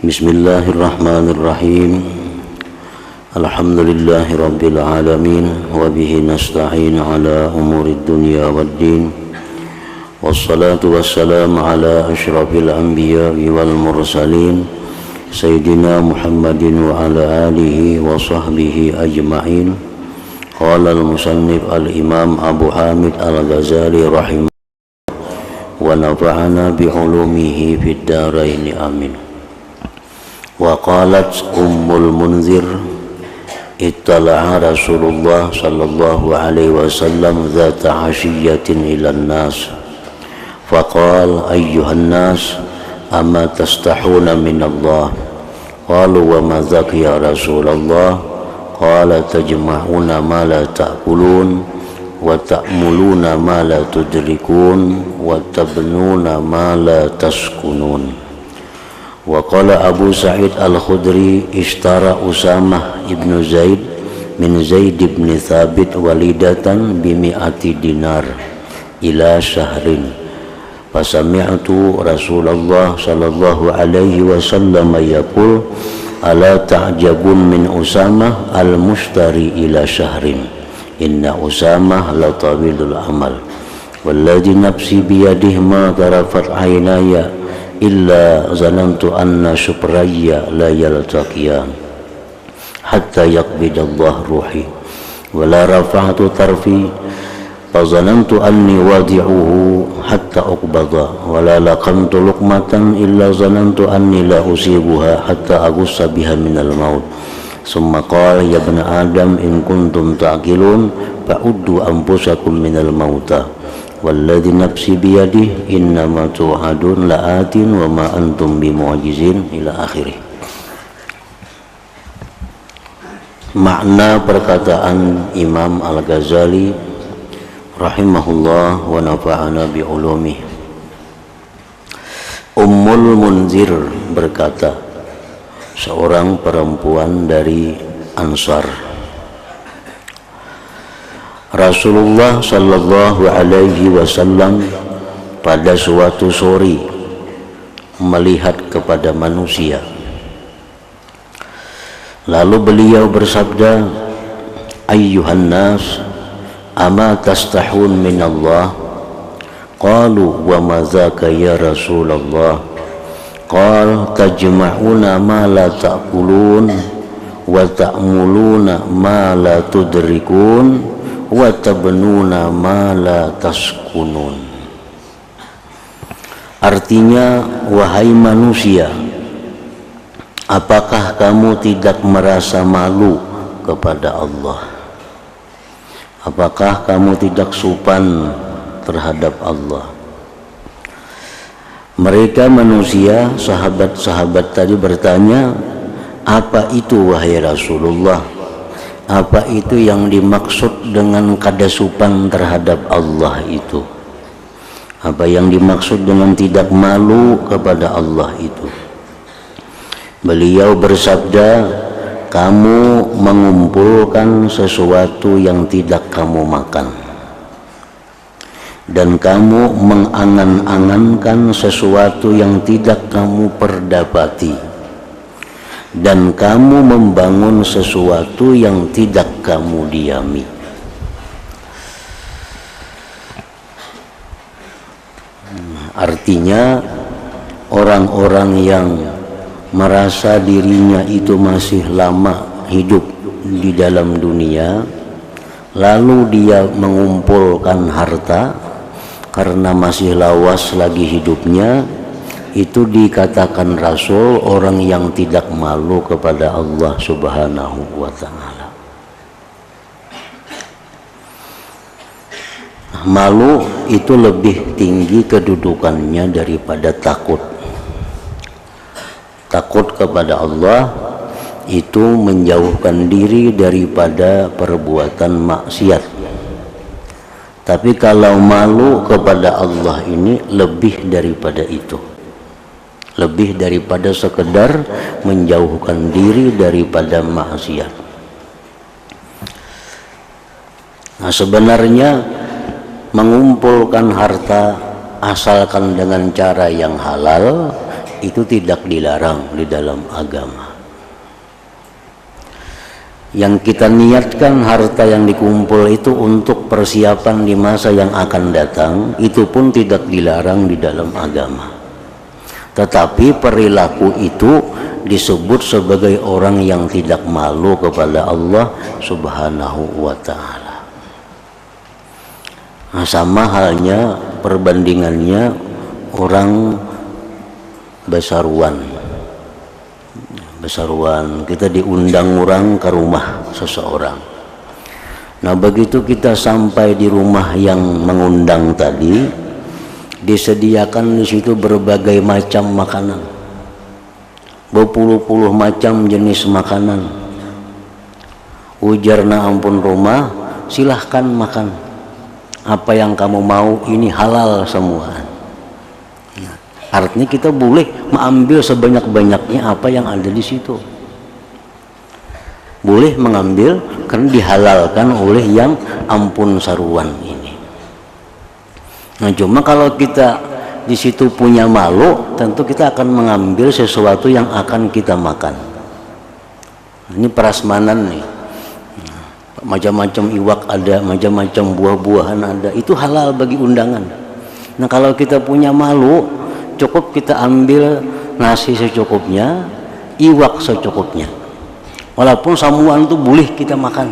Bismillahirrahmanirrahim. Alhamdulillahi rabbil alamin. Wa bihi nasta'in ala umurid dunya waddin. Wassalatu wassalamu ala ashrafil anbiya'i wal mursalin Sayyidina Muhammadin wa ala alihi wa sahbihi ajma'in. Qala al-musannif al-imam Abu Hamid al-Ghazali rahimahullah wa nafa'ana bi'ulumihi fid daraini amin. Wa qalat Ummul Munzir ittala'a Rasulullah sallallahu alaihi wasallam dhata ashiyatin ilan nas faqala ayyuhan nas amma tastahuna min Allah qalu wa ma dhaka ya Rasulullah qala tajma'una ma la ta'kulun wa ta'muluna ma la tudrikun wa tabnuna ma la taskunun. Wa qala Abu Sa'id Al-Khudri ishtara Usamah ibn Zaid min Zaid ibn Thabit walidatan bimi'ati dinar ila syahrin fasami'tu Rasulullah sallallahu alaihi wasallam yaqul ala ta'jabun min Usamah al-mushtari ila syahrin inna Usamah la tawilul amal walladhi nafsi biyadihi ma tarafat aynaya illa zanantu anna syukraya la yaltaqiyan hatta yaqbidallah ruhi wa la rafa'tu tarfi fa zanantu anni wadi'uhu hatta uqbada wa la laqamtu luqmatan illa zanantu anni la usibuha hatta agussa biha minal maut summa qala ya ibna adam in kuntum ta'qilun fa'uddu anfusakum minal mauta walladzi nafsi biyadihi innama tu'adun la'atin wa ma antum bimu'jizin ila akhirih. Makna perkataan Imam Al-Ghazali rahimahullah wa nafa'ana bi'ulumih. Ummul Munzir berkata, seorang perempuan dari Ansar, Rasulullah sallallahu alaihi wasallam pada suatu sore melihat kepada manusia. Lalu beliau bersabda, ayyuhan nas ama tastahun min Allah? Qalu wa ma dzaka ya Rasulullah? Qal tajma'una ma la ta'kulun wa ta'muluna ma la tudrikun wa tabnuna ma la taskunun. Artinya, wahai manusia, apakah kamu tidak merasa malu kepada Allah? Apakah kamu tidak sopan terhadap Allah? Mereka manusia, sahabat-sahabat tadi bertanya, apa itu wahai Rasulullah? Apa itu yang dimaksud dengan kada sopan terhadap Allah itu? Apa yang dimaksud dengan tidak malu kepada Allah itu? Beliau bersabda, kamu mengumpulkan sesuatu yang tidak kamu makan, dan kamu mengangan-angankan sesuatu yang tidak kamu perdapati, dan kamu membangun sesuatu yang tidak kamu diami. Artinya, orang-orang yang merasa dirinya itu masih lama hidup di dalam dunia, lalu dia mengumpulkan harta karena masih lawas lagi hidupnya, itu dikatakan Rasul orang yang tidak malu kepada Allah Subhanahu wa ta'ala. Malu itu lebih tinggi kedudukannya daripada takut. Takut kepada Allah itu menjauhkan diri daripada perbuatan maksiat. Tapi kalau malu kepada Allah ini lebih daripada itu, lebih daripada sekedar menjauhkan diri daripada maksiat. Nah, sebenarnya mengumpulkan harta asalkan dengan cara yang halal itu tidak dilarang di dalam agama. Yang kita niatkan harta yang dikumpul itu untuk persiapan di masa yang akan datang, itu pun tidak dilarang di dalam agama. Tetapi perilaku itu disebut sebagai orang yang tidak malu kepada Allah Subhanahu wa ta'ala. Nah, sama halnya perbandingannya orang besaruan, kita diundang orang ke rumah seseorang. Nah, begitu kita sampai di rumah yang mengundang tadi, disediakan di situ berbagai macam makanan, berpuluh-puluh macam jenis makanan. Ujarna ampun rumah, silahkan makan apa yang kamu mau, ini halal semua. Artinya kita boleh mengambil sebanyak-banyaknya apa yang ada di situ. Boleh mengambil karena dihalalkan oleh yang ampun saruan ini. Nah, cuma kalau kita di situ punya malu, tentu kita akan mengambil sesuatu yang akan kita makan. Ini prasmanan nih. Macam-macam iwak ada, macam-macam buah-buahan ada. Itu halal bagi undangan. Nah, kalau kita punya malu, cukup kita ambil nasi secukupnya, iwak secukupnya. Walaupun samuan itu boleh kita makan.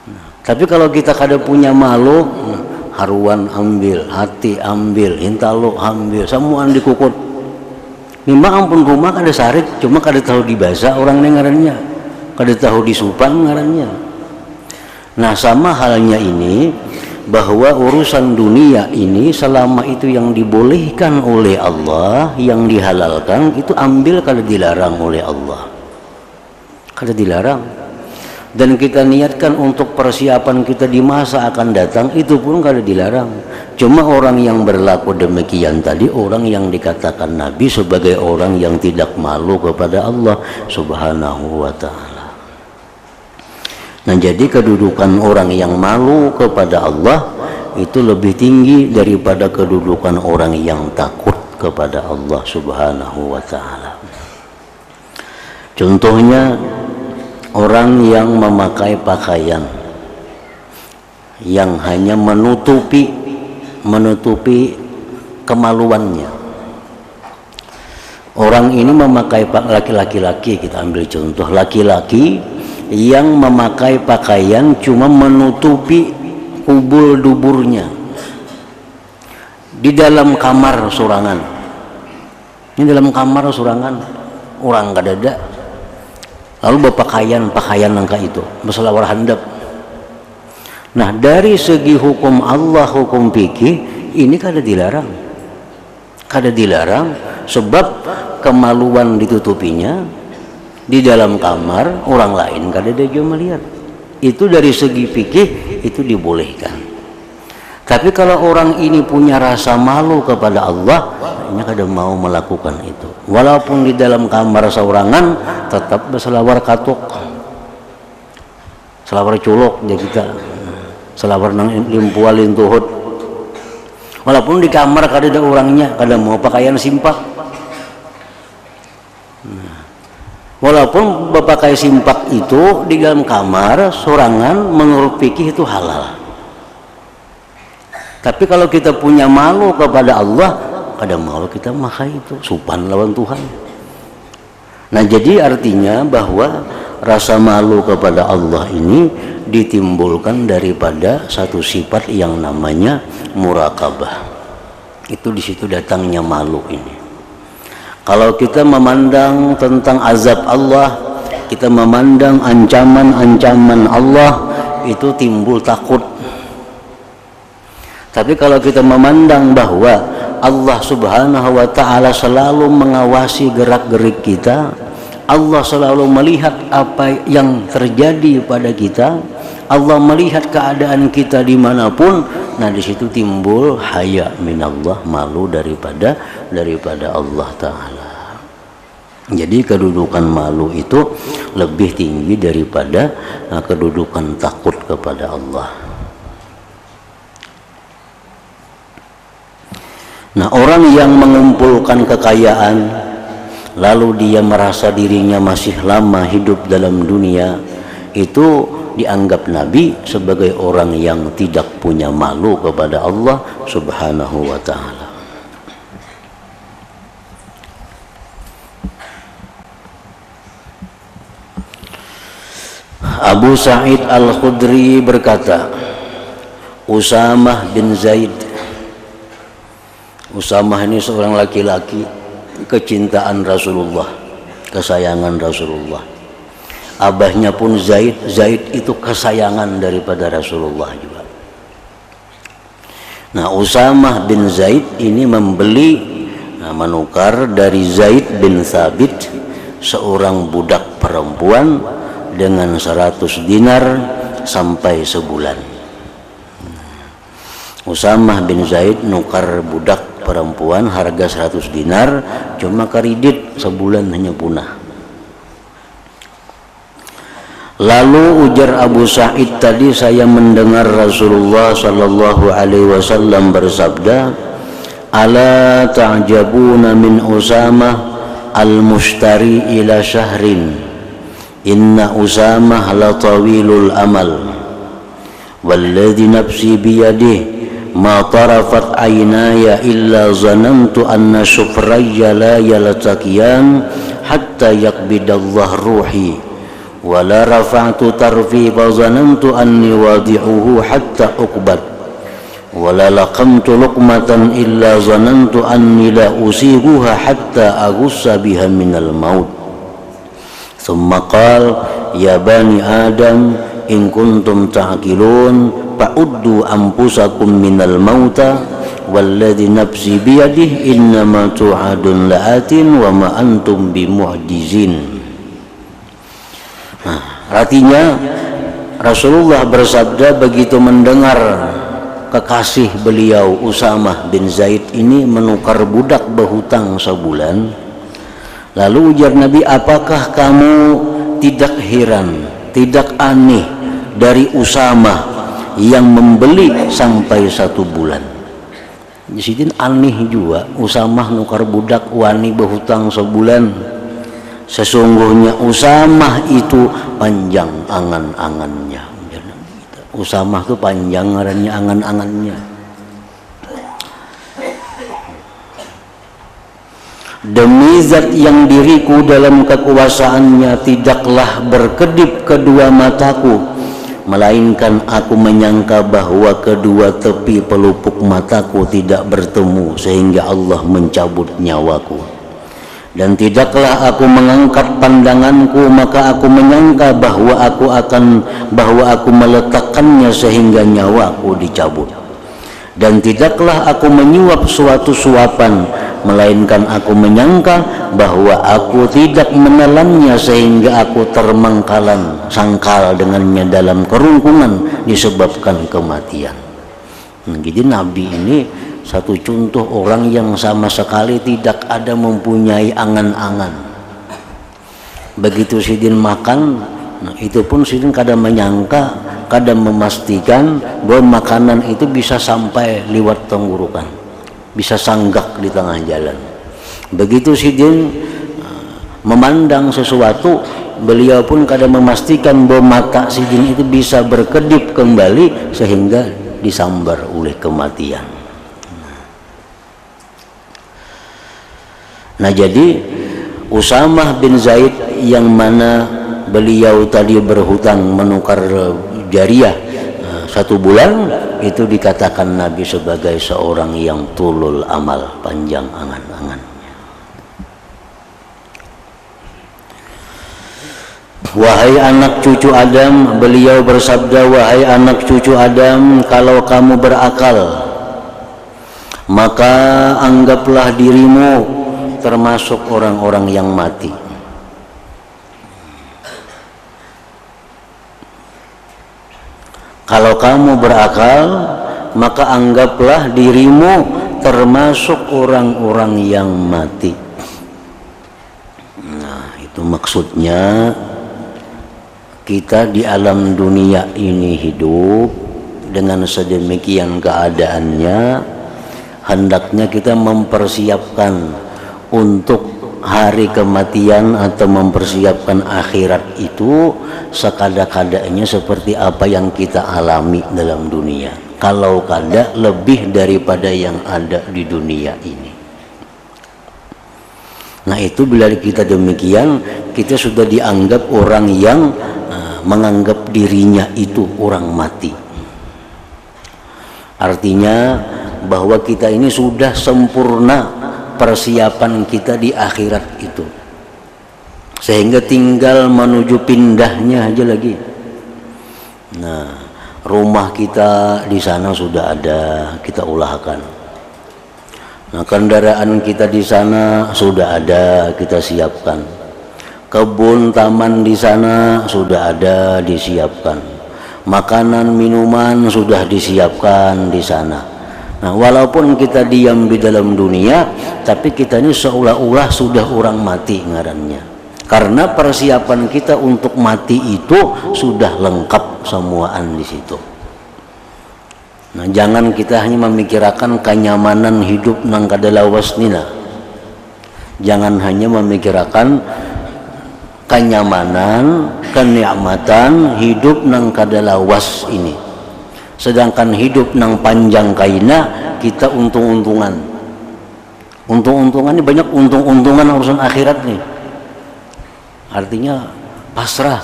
Nah, tapi kalau kita kada punya malu, haruan ambil, hati ambil, hintalo ambil, samuan dikukut. Memang ampun rumah kada sarik, cuma kada tahu dibasa orang ngarannya, kada tahu disupan ngarannya. Nah, sama halnya ini, bahwa urusan dunia ini selama itu yang dibolehkan oleh Allah, yang dihalalkan, itu ambil kalau dilarang oleh Allah, kalau dilarang. Dan kita niatkan untuk persiapan kita di masa akan datang, itu pun kalau dilarang. Cuma orang yang berlaku demikian tadi, orang yang dikatakan Nabi sebagai orang yang tidak malu kepada Allah Subhanahu wa ta'ala. Nah, jadi kedudukan orang yang malu kepada Allah itu lebih tinggi daripada kedudukan orang yang takut kepada Allah Subhanahu wa ta'ala. Contohnya, orang yang memakai pakaian yang hanya menutupi kemaluannya. Orang ini memakai laki-laki, kita ambil contoh laki-laki yang memakai pakaian cuma menutupi kubul duburnya di dalam kamar sorangan. Ini dalam kamar sorangan, orang kadada, lalu berpakaian nangka itu berselawar handap. Nah, dari segi hukum Allah, hukum fikih, ini kada dilarang, sebab kemaluan ditutupinya di dalam kamar orang lain kada ada juga melihat. Itu dari segi fikih itu dibolehkan. Tapi kalau orang ini punya rasa malu kepada Allah, ini kada mau melakukan itu. Walaupun di dalam kamar seorangan, tetap berselawar katuk, selawar culok dia kita, selawar nang limpualin tuhut. Walaupun di kamar kada ada orangnya, kada mau pakaian simpak. Walaupun berpakai simpak itu di dalam kamar sorangan, menurut fikih itu halal. Tapi kalau kita punya malu kepada Allah, kada malu kita makai itu, supan lawan Tuhan. Nah, jadi artinya bahwa rasa malu kepada Allah ini ditimbulkan daripada satu sifat yang namanya muraqabah. Itu di situ datangnya malu ini. Kalau kita memandang tentang azab Allah, kita memandang ancaman-ancaman Allah, itu timbul takut. Tapi kalau kita memandang bahwa Allah Subhanahu wa ta'ala selalu mengawasi gerak-gerik kita, Allah selalu melihat apa yang terjadi pada kita, Allah melihat keadaan kita dimanapun. Nah, di situ timbul haya minallah, malu daripada Allah Ta'ala. Jadi kedudukan malu itu lebih tinggi daripada kedudukan takut kepada Allah. Nah, orang yang mengumpulkan kekayaan lalu dia merasa dirinya masih lama hidup dalam dunia, itu dianggap Nabi sebagai orang yang tidak punya malu kepada Allah Subhanahu wa ta'ala. Abu Sa'id Al-Khudri berkata, Usamah bin Zaid. Usamah ini seorang laki-laki kecintaan Rasulullah, kesayangan Rasulullah. Abahnya pun Zaid, Zaid itu kesayangan daripada Rasulullah juga. Nah, Usamah bin Zaid ini menukar dari Zaid bin Thabit, seorang budak perempuan, dengan 100 dinar sampai sebulan. Usamah bin Zaid nukar budak perempuan harga 100 dinar, cuma kredit sebulan hanya punah. Lalu ujar Abu Sa'id tadi, saya mendengar Rasulullah sallallahu alaihi wasallam bersabda, ala ta'jabuna min Usamah al-mushtari ila syahrin, inna Usamah la tawilul amal, walladhi nafsi biyadih ma tarafat aynaya illa zanantu anna syufrayya la yaltaqiyan hatta yakbidallah ruhi, wa la rafa'tu tarfi fa zanantu anni wadi'uhu hatta uqbad, wa la laqamtu luqmatan illa zanantu anni la usiguha hatta agussa biha minal maut. Thumma qala ya bani Adam in kuntum ta'qilun fa'uddu anfusakum minal mauta walladhi nafsi biyadih innama tu'adun la'atin wa ma antum bimu'jizin. Nah, artinya Rasulullah bersabda begitu mendengar kekasih beliau Usamah bin Zaid ini menukar budak berhutang sebulan, lalu ujar Nabi, apakah kamu tidak heran, tidak aneh dari Usamah yang membeli sampai 1 bulan? Di sini aneh juga, Usamah nukar budak wani berhutang sebulan. Sesungguhnya Usamah itu panjang angan-angannya. Usamah itu panjang angan-angannya. Demi zat yang diriku dalam kekuasaannya tidaklah berkedip kedua mataku, melainkan aku menyangka bahwa kedua tepi pelupuk mataku tidak bertemu sehingga Allah mencabut nyawaku. Dan tidaklah aku mengangkat pandanganku, maka aku menyangka bahwa aku meletakkannya sehingga nyawaku dicabut. Dan tidaklah aku menyuap suatu suapan, melainkan aku menyangka bahwa aku tidak menelannya sehingga aku termengkalan sangkal dengannya dalam kerungkungan disebabkan kematian. Jadi Nabi ini satu contoh orang yang sama sekali tidak ada mempunyai angan-angan. Begitu sidin makan, nah itu pun sidin kadang menyangka, kadang memastikan bahwa makanan itu bisa sampai lewat tenggorokan, bisa sanggak di tengah jalan. Begitu sidin memandang sesuatu, beliau pun kadang memastikan bahwa mata sidin itu bisa berkedip kembali sehingga disambar oleh kematian. Nah, jadi Usamah bin Zaid yang mana beliau tadi berhutang menukar jariah 1 bulan, itu dikatakan Nabi sebagai seorang yang tulul amal, panjang angan-angan. Wahai anak cucu Adam, beliau bersabda, wahai anak cucu Adam, kalau kamu berakal, maka anggaplah dirimu termasuk orang-orang yang mati. Kalau kamu berakal, maka anggaplah dirimu termasuk orang-orang yang mati. Nah, itu maksudnya kita di alam dunia ini hidup dengan sedemikian keadaannya, hendaknya kita mempersiapkan untuk hari kematian atau mempersiapkan akhirat itu sekada-kadanya seperti apa yang kita alami dalam dunia, kalau kada lebih daripada yang ada di dunia ini. Nah itu bila kita demikian, kita sudah dianggap orang yang menganggap dirinya itu orang mati. Artinya bahwa kita ini sudah sempurna persiapan kita di akhirat itu, sehingga tinggal menuju pindahnya aja lagi. Nah rumah kita di sana sudah ada, kita ulahkan. Nah kendaraan kita di sana sudah ada, kita siapkan. Kebun taman di sana sudah ada, disiapkan. Makanan minuman sudah disiapkan di sana. Nah walaupun kita diam di dalam dunia, tapi kita ini seolah-olah sudah orang mati ngarannya, karena persiapan kita untuk mati itu sudah lengkap semuaan di situ. Nah jangan kita hanya memikirkan kenyamanan hidup nang kada lawas nina. Jangan hanya memikirkan kenyamanan, kenikmatan hidup nang kada lawas ini, sedangkan hidup nang panjang kaina kita untung-untungan. Untung-untungan ini banyak, untung-untungan urusan akhirat nih. Artinya pasrah.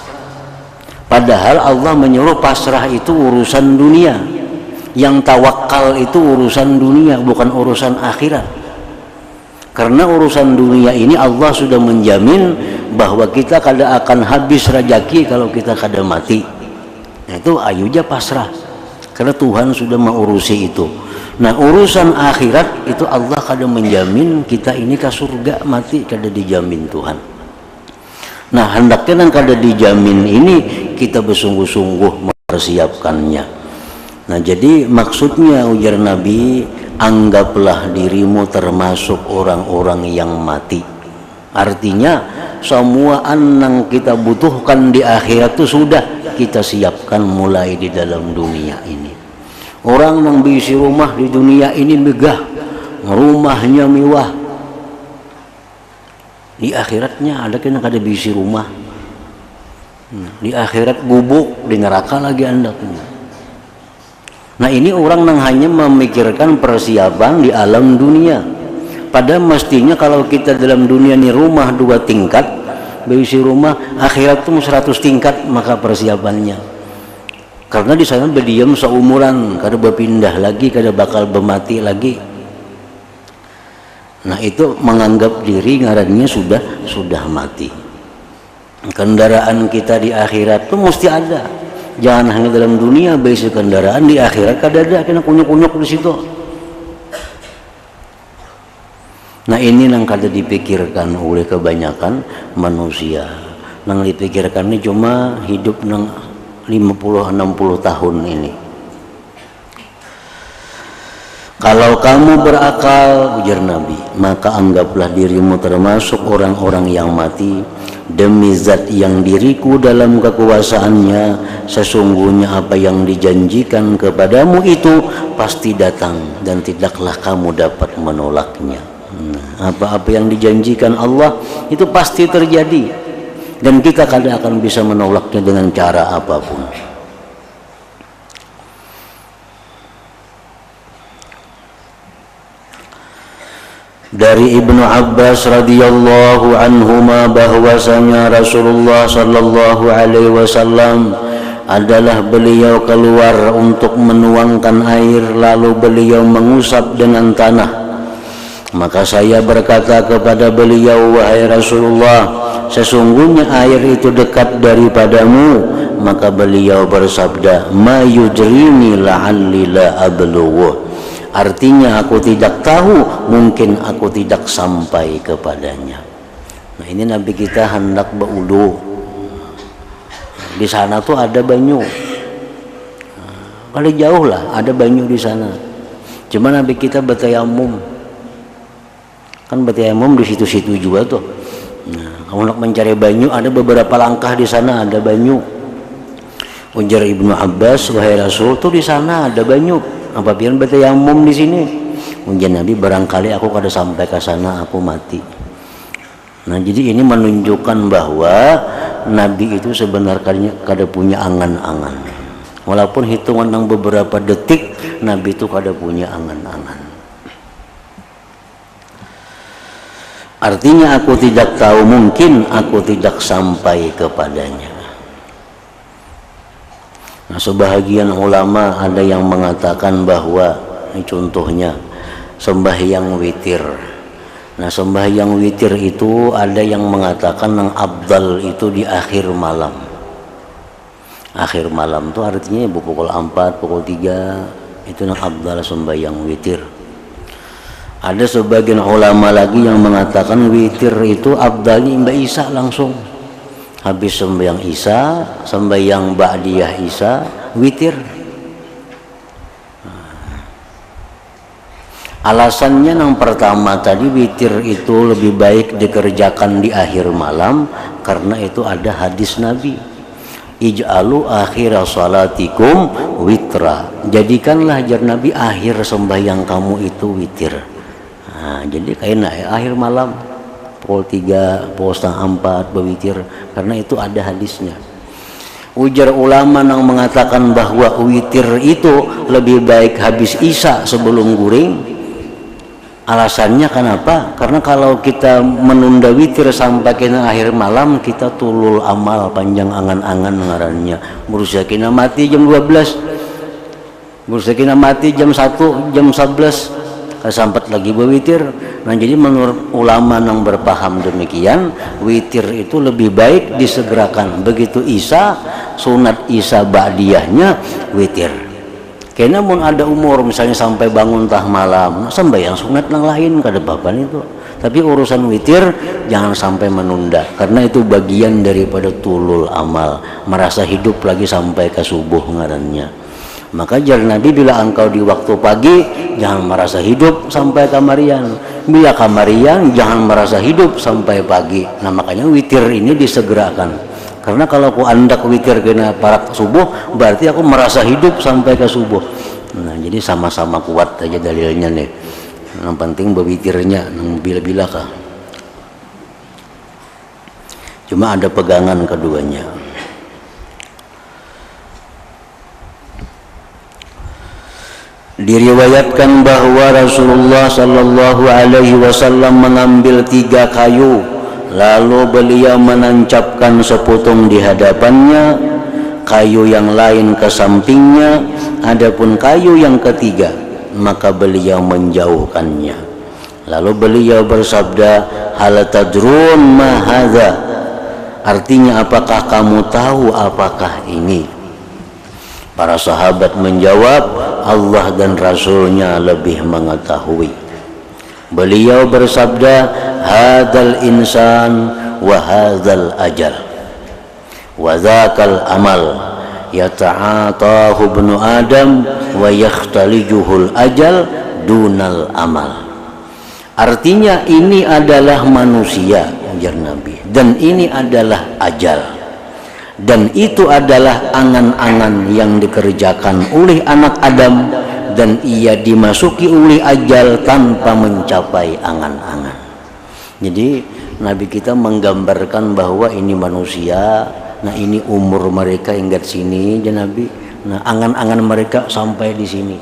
Padahal Allah menyuruh pasrah itu urusan dunia. Yang tawakal itu urusan dunia, bukan urusan akhirat. Karena urusan dunia ini Allah sudah menjamin bahwa kita kada akan habis rezeki kalau kita kada mati. Nah itu ayuja pasrah, karena Tuhan sudah mengurusi itu. Nah urusan akhirat itu Allah kada menjamin kita ini ke surga mati, kada dijamin Tuhan. Nah hendaknya yang kada dijamin ini kita bersungguh-sungguh mempersiapkannya. Nah jadi maksudnya ujar Nabi, anggaplah dirimu termasuk orang-orang yang mati. Artinya semua yang kita butuhkan di akhirat itu sudah kita siapkan mulai di dalam dunia ini. Orang yang bisi rumah di dunia ini megah, rumahnya mewah. Di akhiratnya ada kena kada bisi rumah. Di akhirat gubuk, di neraka lagi andaknya. Nah ini orang yang hanya memikirkan persiapan di alam dunia. Padahal mestinya kalau kita dalam dunia ini rumah 2 tingkat, berisi rumah, akhirat itu 100 tingkat maka persiapannya. Karena di sana berdiam seumuran, kada berpindah lagi, kada bakal bermati lagi. Nah itu menganggap diri ngarannya sudah mati. Kendaraan kita di akhirat itu mesti ada. Jangan hanya dalam dunia besi kendaraan, di akhirat kada ada, kena kunyuk-kunyuk di situ. Nah ini yang kada dipikirkan oleh kebanyakan manusia. Yang dipikirkan ini cuma hidup nang 50-60 tahun ini. Kalau kamu berakal, ujar Nabi, maka anggaplah dirimu termasuk orang-orang yang mati. Demi zat yang diriku dalam kekuasaannya, sesungguhnya apa yang dijanjikan kepadamu itu pasti datang dan tidaklah kamu dapat menolaknya. Apa-apa yang dijanjikan Allah itu pasti terjadi dan kita kada akan bisa menolaknya dengan cara apapun. Dari Ibnu Abbas radhiyallahu anhuma bahwasanya Rasulullah sallallahu alaihi wasallam adalah beliau keluar untuk menuangkan air, lalu beliau mengusap dengan tanah. Maka saya berkata kepada beliau, wahai Rasulullah, sesungguhnya air itu dekat daripadamu. Maka beliau bersabda, ma yujrini la'alli la ablughu. Artinya aku tidak tahu, mungkin aku tidak sampai kepadanya. Nah ini Nabi kita hendak berwudu. Di sana tuh ada banyu. Kali jauh lah ada banyu di sana. Cuma Nabi kita bertayamum. Kan bertayamum di situ-situ juga tuh. Nah, kalau nak mencari banyu ada beberapa langkah di sana ada banyu. Ujar Ibnu Abbas, wahai Rasul, tuh di sana ada banyu. Apa pian bertayamum di sini? ujian Nabi barangkali aku kada sampai ke sana aku mati. Nah jadi ini menunjukkan bahwa Nabi itu sebenarnya kada punya angan-angan. Walaupun hitungan yang beberapa detik, Nabi itu kada punya angan-angan. Artinya aku tidak tahu, mungkin aku tidak sampai kepadanya. Nah sebahagian ulama ada yang mengatakan bahwa ini contohnya sembahyang witir. Nah sembahyang witir itu ada yang mengatakan yang afdal itu di akhir malam. Akhir malam itu artinya pukul 4, pukul 3 itu yang afdal sembahyang witir. Ada sebagian ulama lagi yang mengatakan witir itu afdalnya Mbak Isya langsung. Habis sembahyang Isya, sembahyang ba'diyah Isya, witir. Alasannya yang pertama tadi witir itu lebih baik dikerjakan di akhir malam karena itu ada hadis Nabi. Ij'alu akhir salatikum witra. Jadikanlah ajar Nabi akhir sembahyang kamu itu witir. Nah, jadi kayak akhir malam pukul 3, pukul setengah 4 berwitir karena itu ada hadisnya. Ujar ulama yang mengatakan bahwa witir itu lebih baik habis Isya sebelum guring. Alasannya kenapa? Karena kalau kita menunda witir sampai ke akhir malam, kita tulul amal panjang angan-angan ngarannya. Berusaha kena mati jam 12, berusaha kena mati jam 1, jam 11, kesampat lagi berwitir. Nah jadi menurut ulama yang berpaham demikian, witir itu lebih baik disegerakan. Begitu Isya, sunat Isya ba'diyahnya witir. Karena mun ada umur misalnya sampai bangun tah malam, sembahyang sunat yang lain kada apa-apa itu. Tapi urusan witir jangan sampai menunda karena itu bagian daripada tulul amal, merasa hidup lagi sampai ke subuh ngarannya. Maka jar Nabi bila engkau di waktu pagi jangan merasa hidup sampai kamarian. Bila kamarian jangan merasa hidup sampai pagi. Nah makanya witir ini disegerakan. Karena kalau aku andak witir kena parak subuh, berarti aku merasa hidup sampai ke subuh. Nah, jadi sama-sama kuat aja dalilnya nih. Yang penting berwitirnya, bila-bila kah. Cuma ada pegangan keduanya. Diriwayatkan bahwa Rasulullah Sallallahu Alaihi Wasallam mengambil 3 kayu. Lalu beliau menancapkan sepotong di hadapannya, kayu yang lain ke sampingnya, adapun kayu yang ketiga maka beliau menjauhkannya. Lalu beliau bersabda, hal tadrun ma hadza? Artinya apakah kamu tahu apakah ini? Para sahabat menjawab, Allah dan Rasulnya lebih mengetahui. Beliau bersabda, hadzal insan wa hadzal ajal wa dzakal amal yata'atahu ibnu adam wa yakhtalijuhul ajal dunal amal. Artinya ini adalah manusia, ujar Nabi, dan ini adalah ajal, dan itu adalah angan-angan yang dikerjakan oleh anak Adam, dan ia dimasuki oleh ajal tanpa mencapai angan-angan. Jadi Nabi kita menggambarkan bahwa ini manusia, nah ini umur mereka hingga sini ya Nabi, nah angan-angan mereka sampai di sini.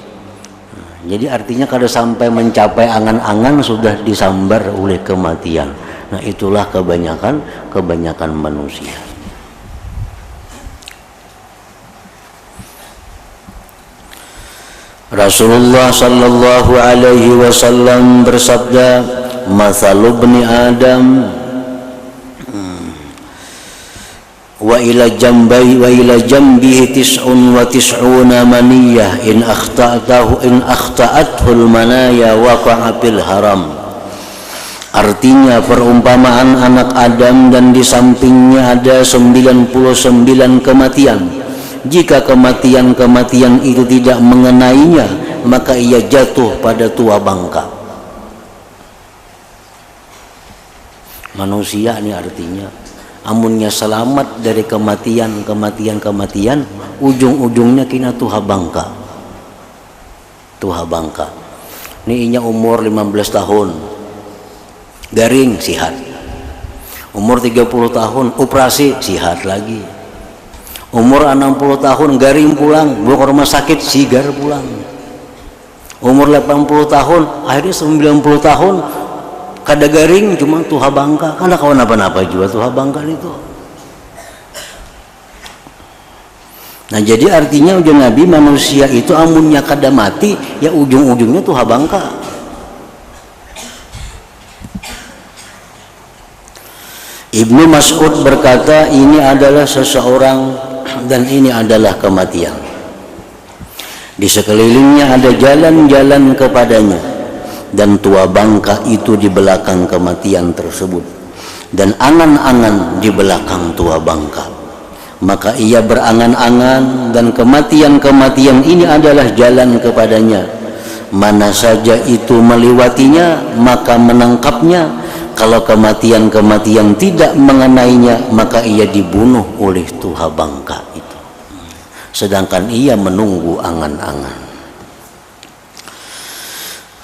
Nah, jadi artinya kalau sampai mencapai angan-angan sudah disambar oleh kematian. Nah itulah kebanyakan manusia. Rasulullah Sallallahu Alaihi Wasallam bersabda, "Mathalu bni Adam wa ila jambihi tis'un wa tis'una maniyah in akhta'athu al-manaya waqa'a fil haram." Artinya perumpamaan anak Adam dan di sampingnya ada 99 kematian. Jika kematian-kematian itu tidak mengenainya, maka ia jatuh pada tua bangka. Manusia ini artinya amunnya selamat dari kematian, ujung-ujungnya kena tuha bangka. Ini inya umur 15 tahun, garing, sihat. Umur 30 tahun, operasi, sihat lagi. Umur 60 tahun, garing pulang, bawa ke rumah sakit, sigar pulang. Umur 80 tahun, akhirnya 90 tahun, kada garing, cuma tuha bangka. Karena kawan apa-apa juga tuha bangka itu. Nah jadi artinya ujian Nabi, manusia itu amunnya kada mati, ya ujung-ujungnya tuha bangka. Ibnu Mas'ud berkata, ini adalah seseorang dan ini adalah kematian. Di sekelilingnya ada jalan-jalan kepadanya, dan tua bangka itu di belakang kematian tersebut, dan angan-angan di belakang tua bangka. Maka ia berangan-angan, dan kematian-kematian ini adalah jalan kepadanya. Mana saja itu melewatinya, maka menangkapnya. Kalau kematian-kematian tidak mengenainya, maka ia dibunuh oleh tuha bangka itu. Sedangkan ia menunggu angan-angan.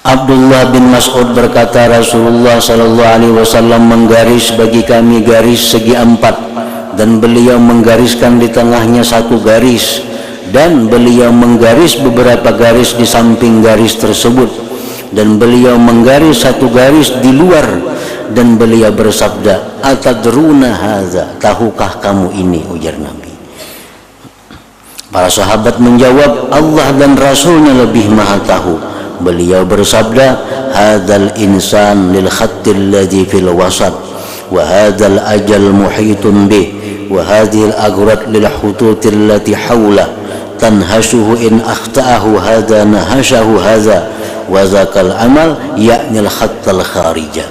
Abdullah bin Mas'ud berkata, Rasulullah sallallahu alaihi wasallam menggaris bagi kami garis segi 4, dan beliau menggariskan di tengahnya satu garis, dan beliau menggaris beberapa garis di samping garis tersebut, dan beliau menggaris satu garis di luar, dan beliau bersabda, atadruna hadza, tahukah kamu ini, ujar Nabi. Para sahabat menjawab, Allah dan Rasulnya lebih maha tahu. Beliau bersabda, hadzal insan lil khattil ladzi fil wasat, wa hadzal ajal muhitun bih, wa hadhil agrat lil hututil lati hawla, tanhashuhu in akhta'ahu hadza nahashahu hadza, wa zakal amal ya'nil khattal kharija.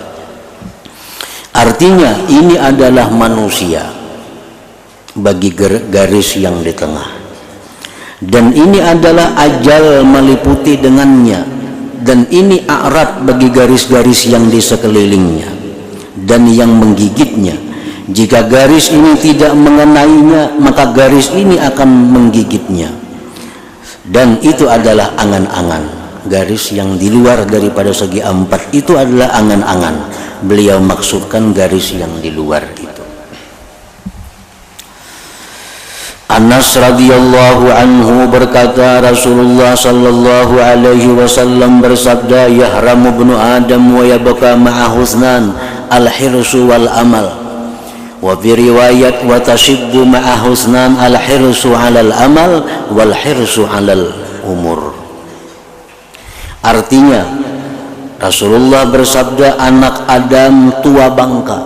Artinya ini adalah manusia bagi garis yang di tengah, dan ini adalah ajal meliputi dengannya, dan ini a'rad bagi garis-garis yang di sekelilingnya dan yang menggigitnya. Jika garis ini tidak mengenainya, maka garis ini akan menggigitnya. Dan itu adalah angan-angan. Garis yang di luar daripada segi 4 itu adalah angan-angan. Beliau maksudkan garis yang di luar itu. Anas radhiyallahu anhu berkata, Rasulullah sallallahu alaihi wasallam bersabda, yahramu ibnu Adam wa yabqa ma'a husnan, al-hirsu wal amal. Wa fi riwayat wa tashibbu ma'a husnan, al-hirsu 'alal amal wal hirsu 'alal umur. Artinya Rasulullah bersabda, anak Adam tua bangka,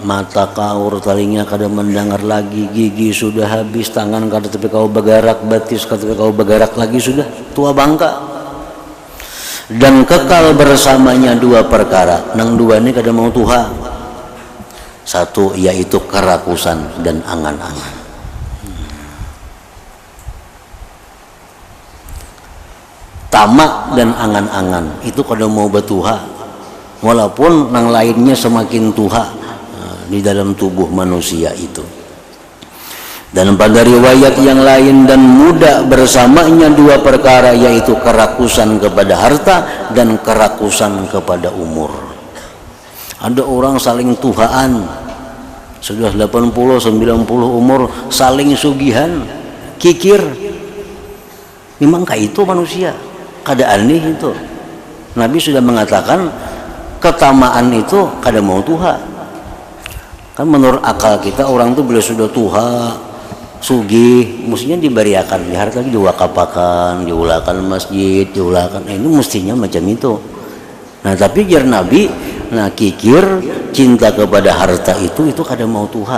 mata kaur, telinga kada mendengar lagi, gigi sudah habis, tangan kada tapi kau bergerak, batis kada tapi kau bergerak lagi, sudah tua bangka. Dan kekal bersamanya dua perkara, nang dua ini kada mau tuha. Satu yaitu kerakusan dan angan-angan. Tamak dan angan-angan itu kada mau bertuha, walaupun nang lainnya semakin tuha di dalam tubuh manusia itu. Dan pada riwayat yang lain, dan muda bersamanya dua perkara, yaitu kerakusan kepada harta dan kerakusan kepada umur. Ada orang saling tuhaan, sudah 80-90 umur, saling sugihan, kikir. Memang kayak itu manusia, kada aneh itu. Nabi sudah mengatakan ketamaan itu kada mau tuha. Kan menurut akal kita, orang itu bila sudah tuha, sugih, mestinya diberiakan harta, diwakapakan, diulakan masjid, diulakan. Ini mestinya macam itu. Nah tapi jar Nabi, nah kikir, cinta kepada harta itu kada mau tuha.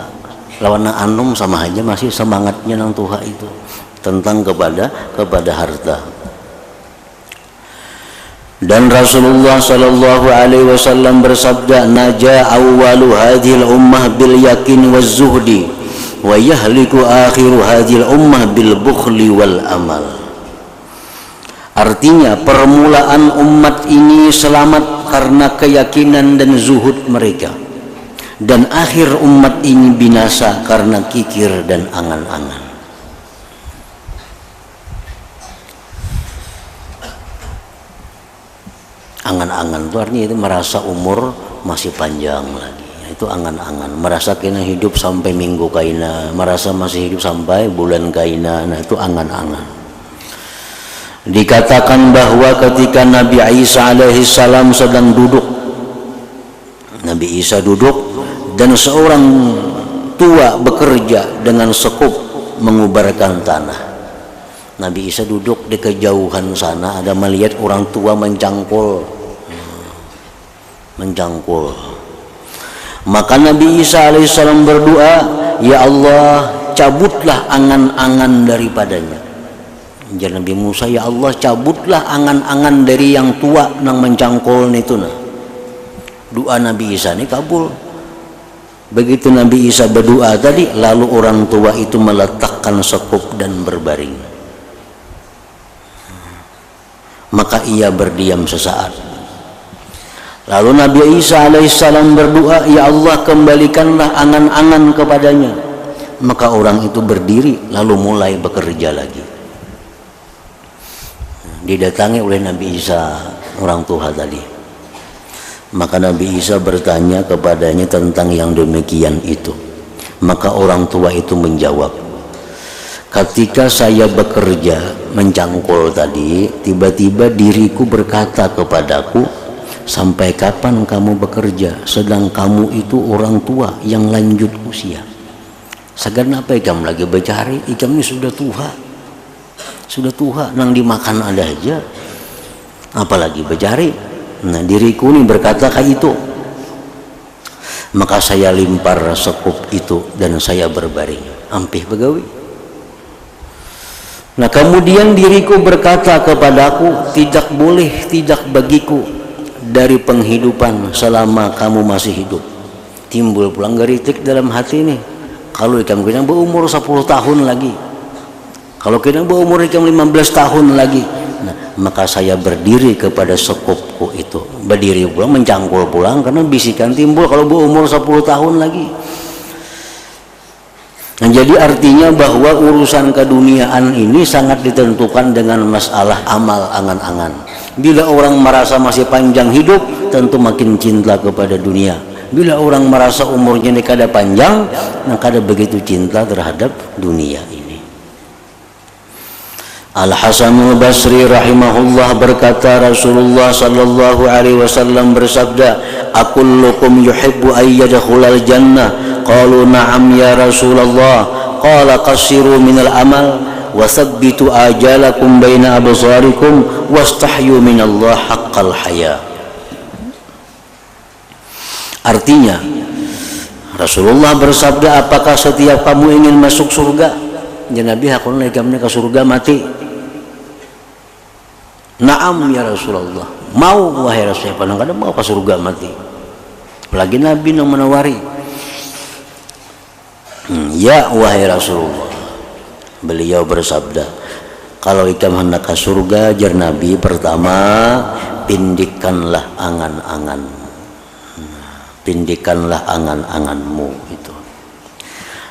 Lawan anum sama aja, masih semangatnya nang tuha itu tentang kepada harta. Dan Rasulullah sallallahu alaihi wasallam bersabda, naja awwalu hadhil ummah bil yakin waz zuhdi, wa yahliku akhiru hadhil ummah bil bukhli wal amal. Artinya permulaan umat ini selamat karena keyakinan dan zuhud mereka, dan akhir umat ini binasa karena kikir dan angan-angan. Angan-angan itu artinya itu merasa umur masih panjang lagi. Itu angan-angan, merasa kena hidup sampai minggu kaina, merasa masih hidup sampai bulan kaina. Nah itu angan-angan. Dikatakan bahwa ketika Nabi Isa alaihissalam sedang duduk, Nabi Isa duduk dan seorang tua bekerja dengan sekup mengubarkan tanah. Nabi Isa duduk di kejauhan sana, ada melihat orang tua mencangkul. Maka Nabi Isa alaihissalam berdoa, ya Allah, cabutlah angan-angan daripadanya. Jadi Nabi Musa, ya Allah, cabutlah angan-angan dari yang tua nang mencangkul itu nah. Doa Nabi Isa ini kabul. Begitu Nabi Isa berdoa tadi, lalu orang tua itu meletakkan sekup dan berbaring. Maka ia berdiam sesaat. Lalu Nabi Isa alaihissalam berdoa, ya Allah, kembalikanlah angan-angan kepadanya. Maka orang itu berdiri lalu mulai bekerja lagi. Didatangi oleh Nabi Isa, orang tua tadi. Maka Nabi Isa bertanya kepadanya tentang yang demikian itu. Maka orang tua itu menjawab, ketika saya bekerja mencangkul tadi, tiba-tiba diriku berkata kepadaku, sampai kapan kamu bekerja sedang kamu itu orang tua yang lanjut usia? Segan apa ikam lagi bercari? Ikam ini sudah tua, nang dimakan ada aja, apalagi bercari. Nah diriku ini berkata kayak itu. Maka saya limpar sekup itu dan saya berbaring ampih begawi. Nah kemudian diriku berkata kepadaku, tidak boleh tidak bagiku dari penghidupan selama kamu masih hidup. Timbul pulang geritik dalam hati ini, kalau ikam kena berumur 10 tahun lagi, kalau kena berumur ikam 15 tahun lagi. Nah, maka saya berdiri kepada sekupku itu, berdiri pulang, mencangkul pulang, karena bisikan timbul kalau berumur 10 tahun lagi. Nah, jadi artinya bahwa urusan keduniaan ini sangat ditentukan dengan masalah amal angan-angan. Bila orang merasa masih panjang hidup, tentu makin cinta kepada dunia. Bila orang merasa umurnya ini kada panjang, maka kada begitu cinta terhadap dunia ini. Al-Hasan al-Basri rahimahullah berkata, Rasulullah sallallahu alaihi wasallam bersabda, "Akullukum yuhibbu ay yadkhulal jannah?" Qalu na'am ya Rasulullah. Qala qassiru minal amal wa thabbitu ajalakum baina absarikum wastahyu minallah haqqal haya. Artinya Rasulullah bersabda, apakah setiap kamu ingin masuk surga? Ya Nabi, hakun legamnya ke surga mati. Na'am ya Rasulullah, mau wahai Rasulullah, kadang-kadang mau ke surga mati. Apalagi Nabi yang menawari. Ya wahai Rasulullah, beliau bersabda, kalau ikam hendak ke surga, jar Nabi, pertama pindikanlah angan-angan, pindikanlah angan-anganmu itu,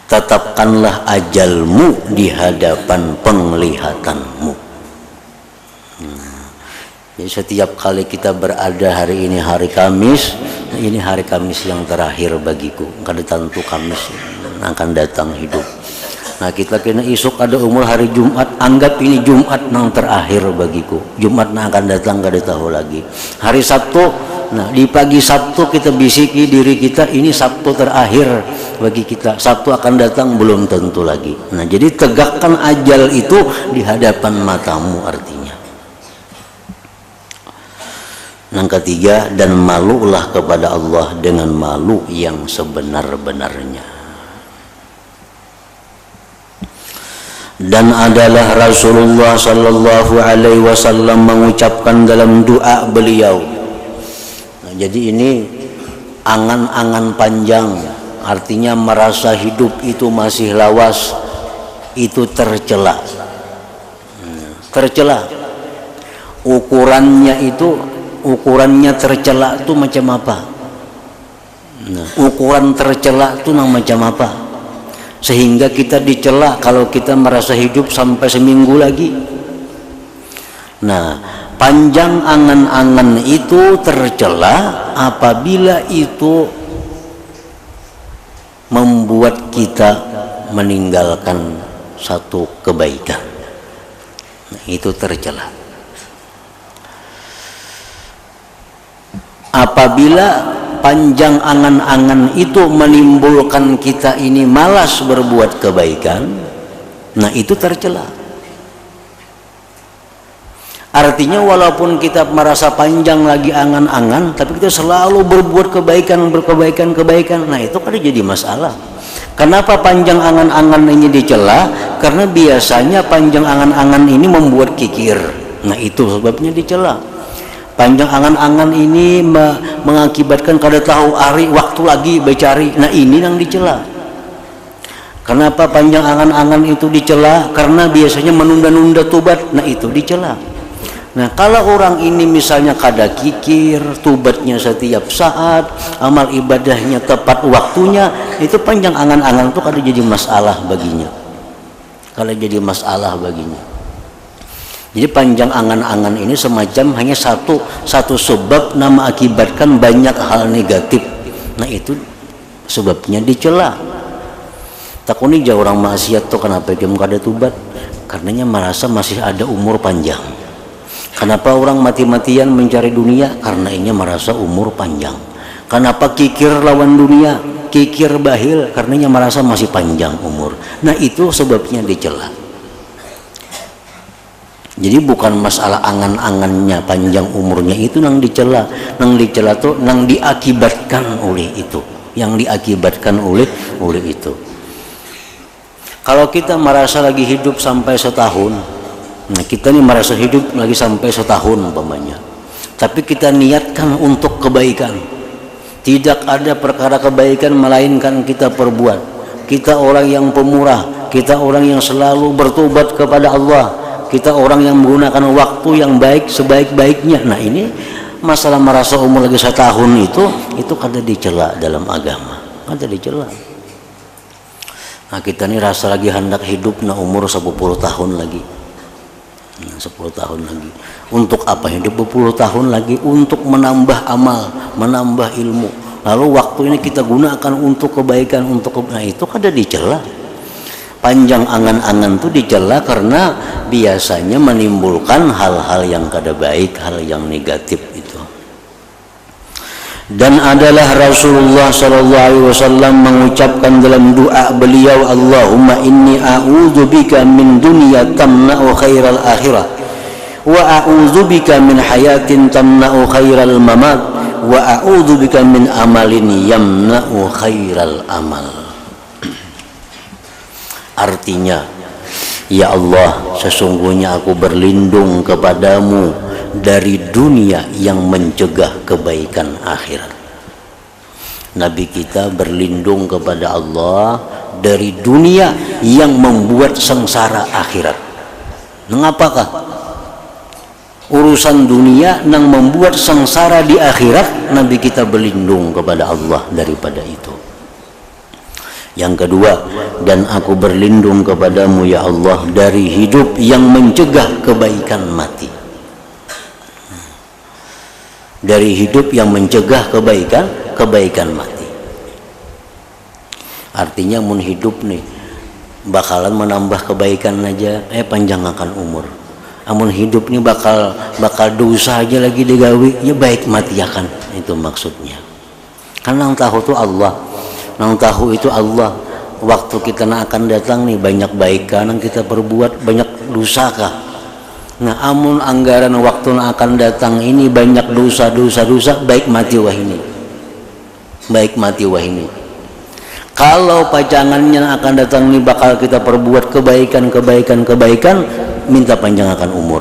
tetapkanlah ajalmu di hadapan penglihatanmu. Jadi setiap kali kita berada, hari ini hari Kamis, ini hari Kamis yang terakhir bagiku, kada tentu Kamis akan datang hidup. Nah kita kena isuk ada umur hari Jumat, anggap ini Jumat yang terakhir bagiku, Jumat yang akan datang kada tahu lagi. Hari Sabtu, nah di pagi Sabtu kita bisiki diri kita, ini Sabtu terakhir bagi kita, Sabtu akan datang belum tentu lagi. Nah jadi tegakkan ajal itu di hadapan matamu artinya. Yang ketiga, dan malulah kepada Allah dengan malu yang sebenar-benarnya. Dan adalah Rasulullah sallallahu alaihi wasallam mengucapkan dalam doa beliau. Nah, jadi ini angan-angan panjang, artinya merasa hidup itu masih lawas, itu tercela. Tercela. Ukurannya tercela itu macam apa? Nah, ukuran tercela itu macam apa? Sehingga kita dicela kalau kita merasa hidup sampai seminggu lagi. Nah, Panjang angan-angan itu tercela apabila itu membuat kita meninggalkan satu kebaikan. Nah, itu tercela. Apabila panjang angan-angan itu menimbulkan kita ini malas berbuat kebaikan, nah itu tercela. Artinya walaupun kita merasa panjang lagi angan-angan, tapi kita selalu berbuat kebaikan, nah itu kan jadi masalah. Kenapa panjang angan-angan ini dicela? Karena biasanya panjang angan-angan ini membuat kikir. Nah itu sebabnya dicela. Panjang angan-angan ini mengakibatkan kada tahu hari waktu lagi bercari. Nah ini yang dicela. Kenapa panjang angan-angan itu dicela? Karena biasanya menunda-nunda tobat. Nah itu dicela. Nah kalau orang ini misalnya kada kikir, tobatnya setiap saat, amal ibadahnya tepat waktunya, itu panjang angan-angan itu kada jadi masalah baginya. Kada jadi masalah baginya. Jadi panjang angan-angan ini semacam hanya satu sebab nama akibatkan banyak hal negatif. Nah itu sebabnya dicela. Takuni jauh orang maksiat tuh kenapa dia kada tobat? Karenanya merasa masih ada umur panjang. Kenapa orang mati-matian mencari dunia? Karena ini merasa umur panjang. Kenapa kikir lawan dunia? Kikir bahil karenanya merasa masih panjang umur. Nah itu sebabnya dicela. Jadi bukan masalah angan-angannya panjang umurnya itu nang dicela. Nang dicela tuh nang diakibatkan oleh itu. Yang diakibatkan oleh itu. Kalau kita merasa lagi hidup sampai setahun, nah kita nih merasa hidup lagi sampai setahun umpamanya, tapi kita niatkan untuk kebaikan, tidak ada perkara kebaikan melainkan kita perbuat. Kita orang yang pemurah, kita orang yang selalu bertobat kepada Allah, kita orang yang menggunakan waktu yang baik sebaik-baiknya. Nah ini masalah merasa umur lagi setahun itu kada dicela dalam agama, kada dicela. Nah kita nih rasa lagi hendak hidup na umur 10 tahun lagi. 10 tahun lagi. Untuk apa hidup 10 tahun lagi? Untuk menambah amal, menambah ilmu. Lalu waktu ini kita gunakan untuk kebaikan, nah itu kada dicela. Panjang angan-angan itu dicela karena biasanya menimbulkan hal-hal yang kada baik, hal yang negatif itu. Dan adalah Rasulullah SAW mengucapkan dalam doa beliau, Allahumma inni a'udzubika min dunya tamna'u khairal akhirah wa a'udzubika min hayatin tamna'u khairal mamat wa a'udzubika min amalin yamna'u khairal amal. Artinya, ya Allah, sesungguhnya aku berlindung kepadamu dari dunia yang mencegah kebaikan akhirat. Nabi kita berlindung kepada Allah dari dunia yang membuat sengsara akhirat. Mengapakah? Urusan dunia yang membuat sengsara di akhirat, Nabi kita berlindung kepada Allah daripada itu. Yang kedua, dan aku berlindung kepadamu ya Allah dari hidup yang mencegah kebaikan mati. Dari hidup yang mencegah kebaikan mati. Artinya mun hidup nih bakalan menambah kebaikan aja, panjangkan umur. Amun hidup nih bakal dosa aja lagi digawi, ya baik mati akan. Itu maksudnya. Karena yang tahu tuh Allah. Yang tahu itu Allah. Waktu kita akan datang nih banyak baikan yang kita perbuat, banyak dosa kah? Nah, amun anggaran waktu yang akan datang ini banyak dosa, baik mati wah ini. Baik mati wah ini. Kalau pajangannya yang akan datang ini bakal kita perbuat kebaikan, minta panjangkan umur.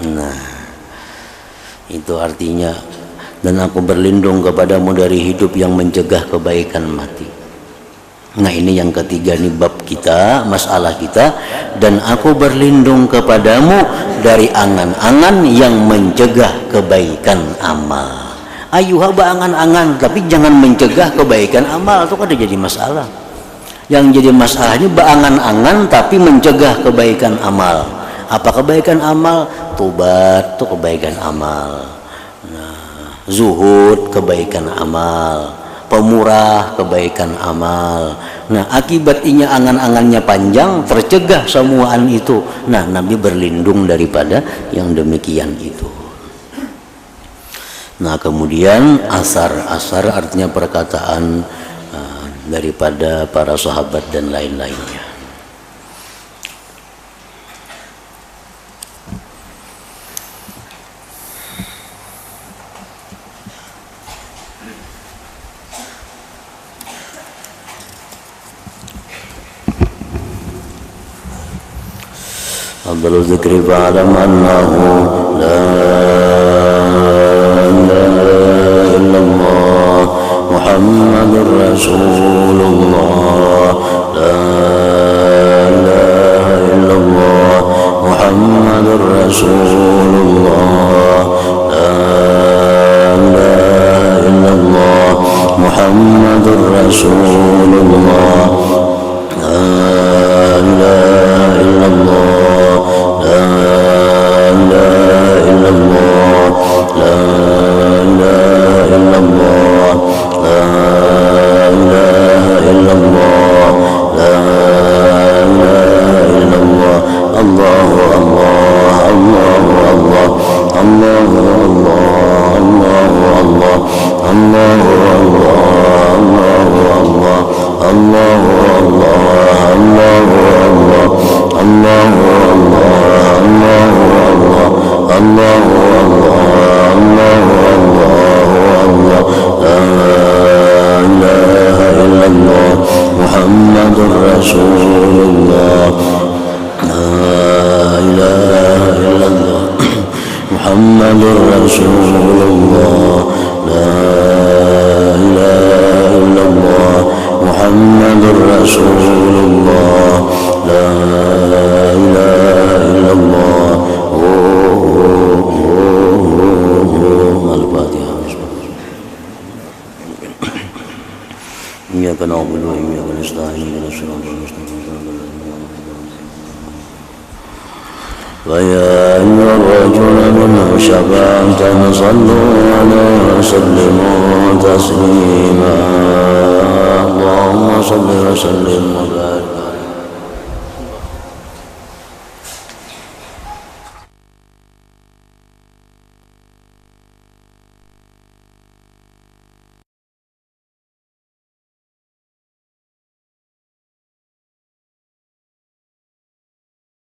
Nah, itu artinya, dan aku berlindung kepadamu dari hidup yang mencegah kebaikan mati. Nah ini yang ketiga nih bab kita, masalah kita. Dan aku berlindung kepadamu dari angan-angan yang mencegah kebaikan amal. Ayo haba angan-angan, tapi jangan mencegah kebaikan amal. Itu kan jadi masalah. Yang jadi masalahnya beangan-angan tapi mencegah kebaikan amal. Apa kebaikan amal? Tobat itu kebaikan amal. Nah, zuhud kebaikan amal, pemurah kebaikan amal. Nah, akibatnya angan-angannya panjang, tercegah semuaan itu. Nah, Nabi berlindung daripada yang demikian itu. Nah, kemudian asar artinya perkataan daripada para sahabat dan lain-lainnya. Abdul Zikri fa'alam annahu la ilaha illallah Muhammadur Rasulullah, la ilaha illallah Muhammadur Rasulullah, la ilaha illallah Muhammadur Rasulullah, la ilaha illallah ويا أيها الرجل منه شفاعة صلوا عليه وسلموا تسليما اللهم صل وسلم